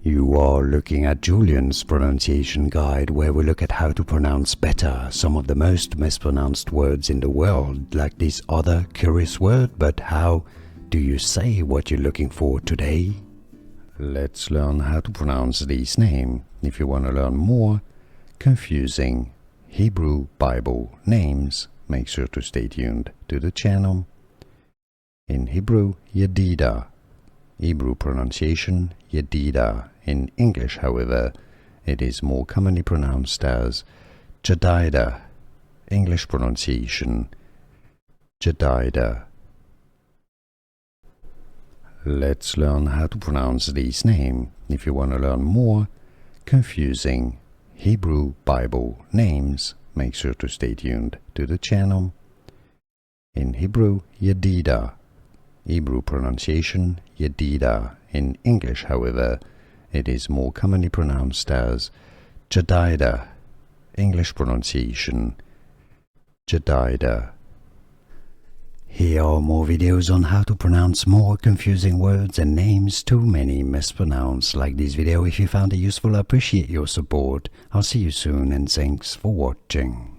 You are looking at Julian's pronunciation guide, where we look at how to pronounce better some of the most mispronounced words in the world, like this other curious word. But how do you say what you're looking for today? Let's learn how to pronounce this name. If you want to learn more confusing Hebrew Bible names, make sure to stay tuned to the channel. In Hebrew, Jedidah. Hebrew pronunciation, Jedidah. In English, however, it is more commonly pronounced as Jedidah. English pronunciation, Jedidah. Let's learn how to pronounce this name. If you want to learn more confusing Hebrew Bible names, make sure to stay tuned to the channel. In Hebrew, Jedidah. Hebrew pronunciation, Jedidah. In English, however, it is more commonly pronounced as Jedidah. English pronunciation, Jedidah. Here are more videos on how to pronounce more confusing words and names too many mispronounced. Like this video if you found it useful. I appreciate your support. I'll see you soon and thanks for watching.